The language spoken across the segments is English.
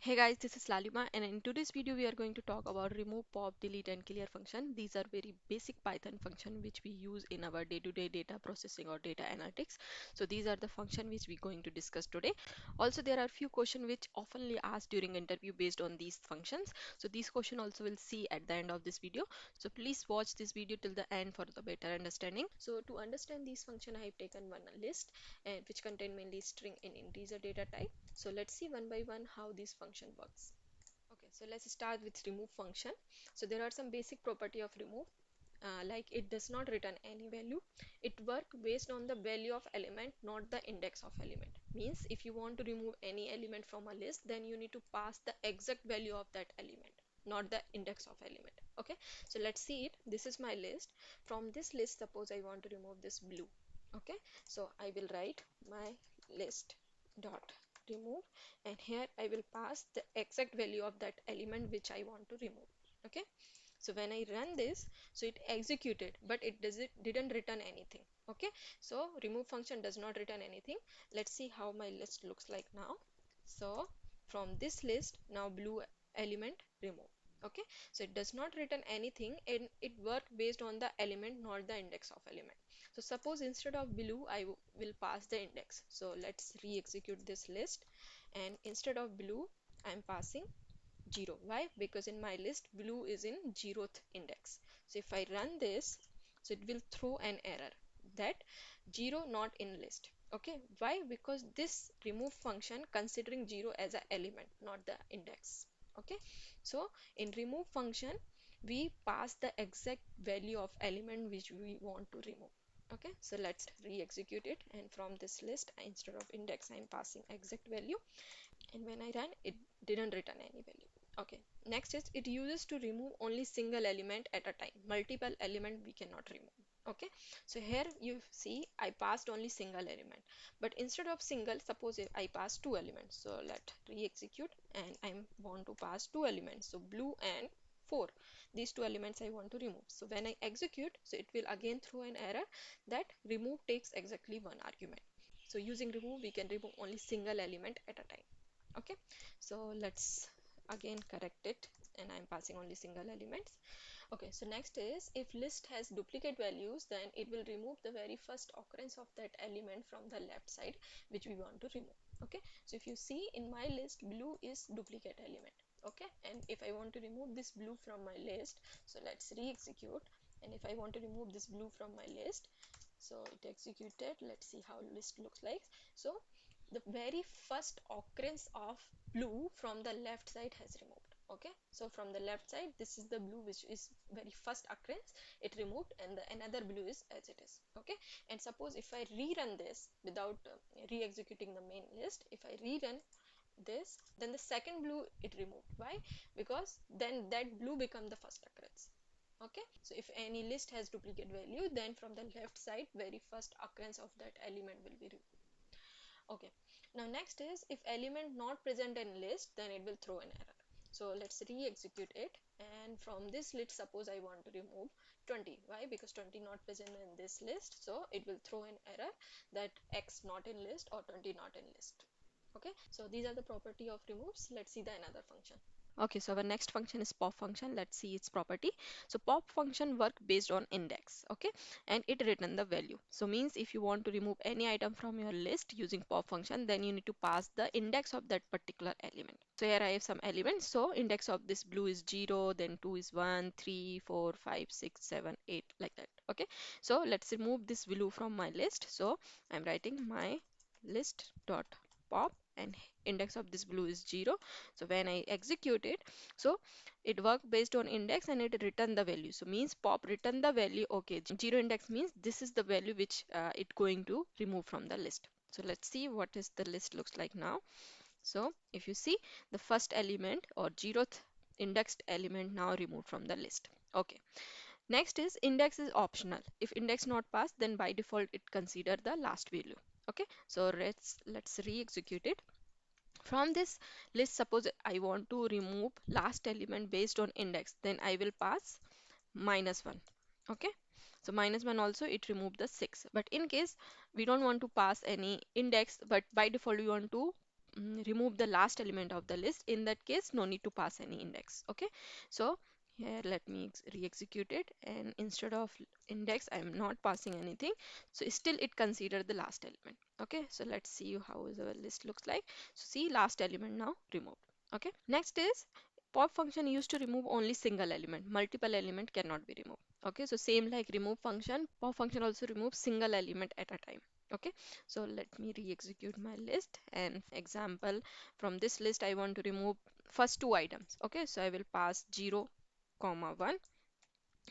Hey guys, this is Lalima, and in today's video we are going to talk about remove, pop, delete and clear function. These are very basic Python function which we use in our day-to-day data processing or data analytics. So these are the function which we're going to discuss today. Also there are few questions which oftenly asked during interview based on these functions. So these question also will see at the end of this video. So please watch this video till the end for the better understanding. So to understand these function I have taken one list and which contain mainly string in integer data type. So let's see one by one how this function works. Okay, so let's start with remove function. So there are some basic property of remove. Like it does not return any value. It work based on the value of element, not the index of element. Means if you want to remove any element from a list, then you need to pass the exact value of that element, not the index of element. Okay, so let's see it. This is my list. From this list, suppose I want to remove this blue. Okay, so I will write my list dot remove, and here I will pass the exact value of that element which I want to remove. Okay, so when I run this, so it executed, but it didn't return anything. Okay, so remove function does not return anything. Let's see how my list looks like now. So from this list, now blue element remove. Okay, so it does not return anything and it work based on the element, not the index of element. So suppose instead of blue I will pass the index. So let's re-execute this list, and instead of blue I'm passing 0. Why? Because in my list blue is in 0th index. So if I run this, so it will throw an error that 0 not in list. Okay, why? Because this remove function considering 0 as an element, not the index. Okay, so in remove function we pass the exact value of element which we want to remove. Okay, so let's re-execute it, and from this list instead of index I'm passing exact value, and when I ran it didn't return any value. Okay, next is it uses to remove only single element at a time. Multiple element we cannot remove. Okay, so here you see I passed only single element, but instead of single, suppose if I pass two elements. So let re-execute, and I want to pass two elements, so blue and 4. These two elements I want to remove. So when I execute, so it will again throw an error that remove takes exactly one argument. So using remove we can remove only single element at a time. Okay, so let's again correct it, and I'm passing only single elements. Okay, so next is if list has duplicate values, then it will remove the very first occurrence of that element from the left side which we want to remove. Okay, so if you see in my list blue is duplicate element. Okay, and if I want to remove this blue from my list, so let's re-execute, and if I want to remove this blue from my list, so it executed. Let's see how list looks like. So the very first occurrence of blue from the left side has removed. Okay, so from the left side this is the blue which is very first occurrence, it removed, and the another blue is as it is. Okay, and suppose if I rerun this without re-executing the main list, if I rerun this, then the second blue it removed. Why? Because then that blue become the first occurrence. Okay, so if any list has duplicate value, then from the left side very first occurrence of that element will be removed. Okay, now next is if element not present in list, then it will throw an error. So let's re-execute it, and from this list suppose I want to remove 20. Why? Because 20 not present in this list, so it will throw an error that x not in list or 20 not in list. Okay, so these are the property of removes. Let's see the another function. Okay, so our next function is pop function. Let's see its property. So pop function work based on index. Okay, and it return the value. So means if you want to remove any item from your list using pop function, then you need to pass the index of that particular element. So here I have some elements. So index of this blue is 0, then 2 is 1, 3, 4, 5, 6, 7, 8, like that. Okay, so let's remove this blue from my list. So I'm writing my list dot pop, and index of this blue is 0. So when I execute it, so it work based on index and it return the value. So means pop return the value. Okay, 0 index means this is the value which it going to remove from the list. So let's see what is the list looks like now. So if you see, the first element or 0th indexed element now removed from the list. Okay, next is index is optional. If index not passed, then by default it consider the last value. Okay, so let's re-execute it. From this list, suppose I want to remove last element based on index, then I will pass -1. Okay, so -1 also it remove the 6. But in case we don't want to pass any index, but by default we want to remove the last element of the list. In that case, no need to pass any index. Okay, so here let me re-execute it, and instead of index I am not passing anything, so still it consider the last element. Okay, so let's see how the list looks like. So see, last element now removed. Okay, next is pop function used to remove only single element, multiple element cannot be removed. Okay, so same like remove function, pop function also removes single element at a time. Okay, so let me re-execute my list, and example, from this list I want to remove first two items. Okay, so I will pass 0 comma 1.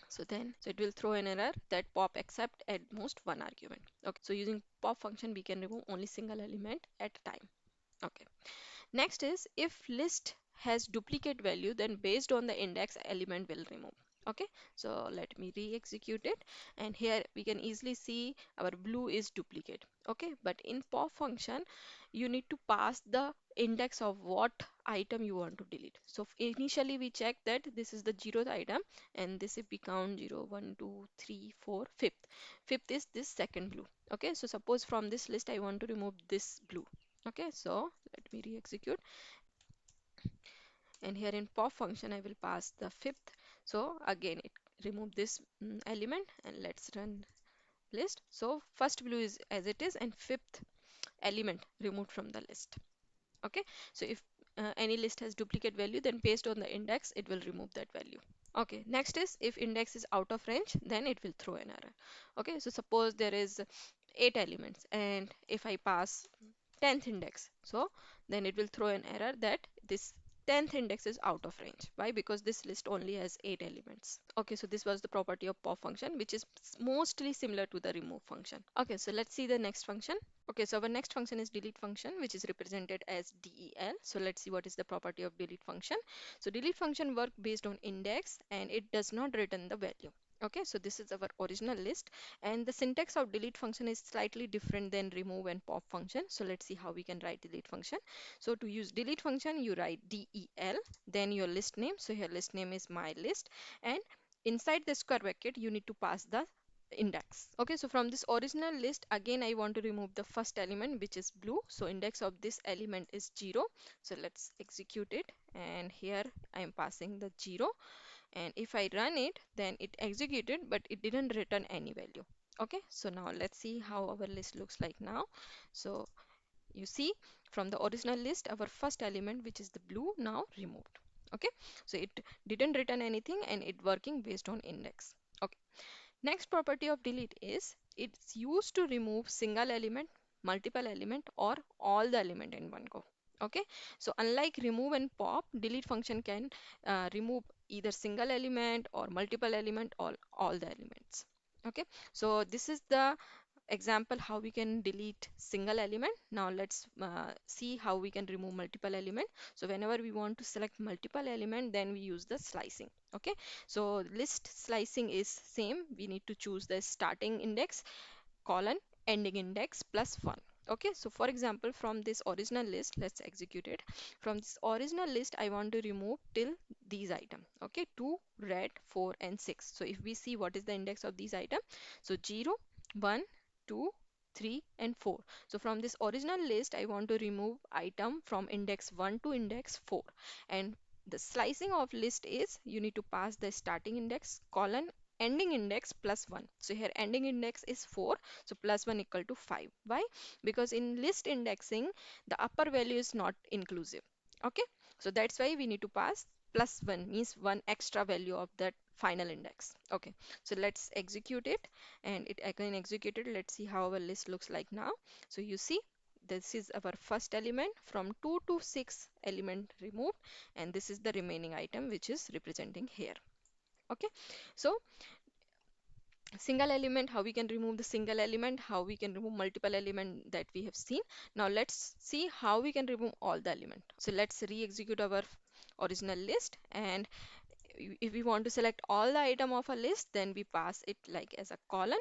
So it will throw an error that pop accept at most one argument. Okay, so using pop function we can remove only single element at a time. Okay, next is if list has duplicate value, then based on the index element will remove. Okay, so let me re-execute it, and here we can easily see our blue is duplicate. Okay, but in pop function you need to pass the index of what item you want to delete. So initially we check that this is the 0th item, and this if we count 0 1 2 3 4 fifth is this second blue. Okay, so suppose from this list I want to remove this blue. Okay, so let me re-execute, and here in pop function I will pass the fifth. So again it remove this element, and let's run list. So first blue is as it is, and fifth element removed from the list. Okay, so if any list has duplicate value, then based on the index it will remove that value. Okay, next is if index is out of range, then it will throw an error. Okay, so suppose there is 8 elements, and if I pass 10th index, so then it will throw an error that this 10th index is out of range. Why? Because this list only has 8 elements. Okay, so this was the property of pop function, which is mostly similar to the remove function. Okay, so let's see the next function. Okay, so our next function is delete function, which is represented as del. So let's see what is the property of delete function. So delete function work based on index, and it does not return the value. Okay, so this is our original list, and the syntax of delete function is slightly different than remove and pop function. So let's see how we can write delete function. So to use delete function, you write del, then your list name. So here list name is my list, and inside the square bracket you need to pass the index. Okay, so from this original list again I want to remove the first element, which is blue. So index of this element is 0. So let's execute it, and here I am passing the 0, and if I run it, then it executed, but it didn't return any value. Okay, so now let's see how our list looks like now. So you see, from the original list our first element, which is the blue, now removed. Okay, so it didn't return anything, and it working based on index. Okay, next property of delete is it's used to remove single element, multiple element, or all the element in one go. Okay, so unlike remove and pop, delete function can remove either single element or multiple element or all the elements. Okay, so this is the example how we can delete single element. Now let's see how we can remove multiple element. So whenever we want to select multiple element, then we use the slicing. Okay, so list slicing is same. We need to choose the starting index colon ending index plus 1. Okay, so for example, from this original list, let's execute it. From this original list I want to remove till these items. Okay, 2 red 4 and 6. So if we see what is the index of these items, so 0 1 2 3 and 4. So from this original list I want to remove item from index 1 to index 4, and the slicing of list is you need to pass the starting index colon ending index plus 1. So here ending index is 4, so plus 1 equal to 5. Why? Because in list indexing the upper value is not inclusive. Okay, so that's why we need to pass plus 1, means one extra value of that final index. Okay, so let's execute it, and it again executed. Let's see how our list looks like now. So you see, this is our first element, from 2 to 6 element removed, and this is the remaining item which is representing here. Okay, so single element, how we can remove the single element, how we can remove multiple element, that we have seen. Now let's see how we can remove all the element. So let's re-execute our original list, and if we want to select all the item of a list, then we pass it like as a colon,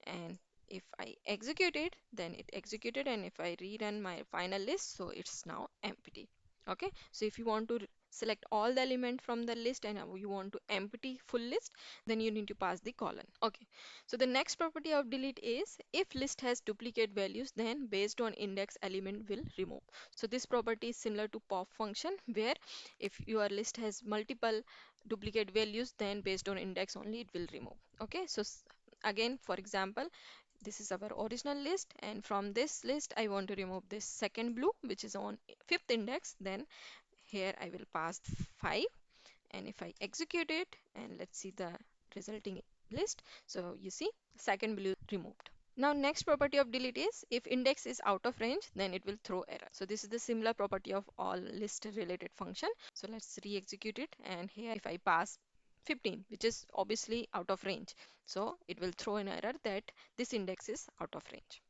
and if I execute it, then it executed, and if I rerun my final list, so it's now empty. Okay, so if you want to select all the element from the list and you want to empty full list, then you need to pass the colon. Okay, so the next property of delete is if list has duplicate values, then based on index element will remove. So this property is similar to pop function, where if your list has multiple duplicate values, then based on index only it will remove. Okay, so again, for example, this is our original list, and from this list I want to remove this second blue which is on fifth index. Then here I will pass 5, and if I execute it and let's see the resulting list, so you see second blue removed. Now next property of delete is if index is out of range, then it will throw error. So this is the similar property of all list related function. So let's re-execute it, and here if I pass 15, which is obviously out of range, so it will throw an error that this index is out of range.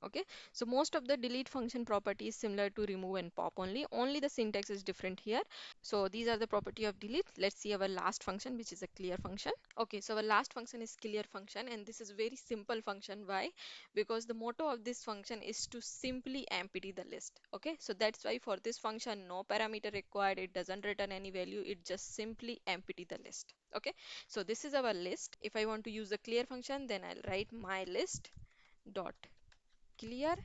Okay, so most of the delete function property is similar to remove and pop, only the syntax is different here. So these are the property of delete. Let's see our last function, which is a clear function. Okay, so our last function is clear function, and this is very simple function. Why? Because the motto of this function is to simply empty the list. Okay, so that's why for this function no parameter required, it doesn't return any value, it just simply empty the list. Okay, so this is our list. If I want to use the clear function, then I'll write my list dot clear,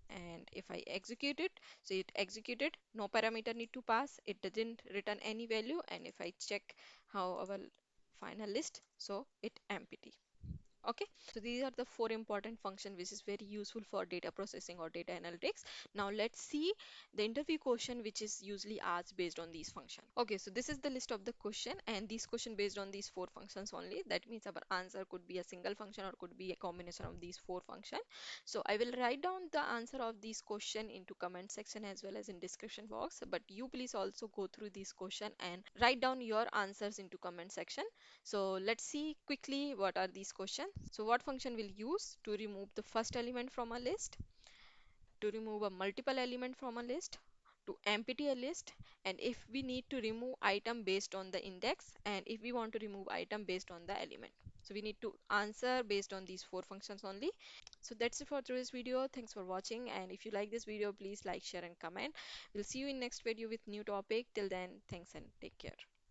and if I execute it, so it executed, no parameter need to pass, it doesn't return any value, and if I check how our final list, so it empty. Okay, so these are the four important functions which is very useful for data processing or data analytics. Now let's see the interview question which is usually asked based on these functions. Okay, so this is the list of the question, and these question based on these four functions only. That means our answer could be a single function or could be a combination of these four functions. So I will write down the answer of these question into comment section as well as in description box, but you please also go through this question and write down your answers into comment section. So let's see quickly what are these questions. So what function will use to remove the first element from a list, to remove a multiple element from a list, to empty a list, and if we need to remove item based on the index, and if we want to remove item based on the element. So we need to answer based on these four functions only. So that's it for today's video. Thanks for watching, and if you like this video, please like, share and comment. We'll see you in next video with new topic. Till then, thanks and take care.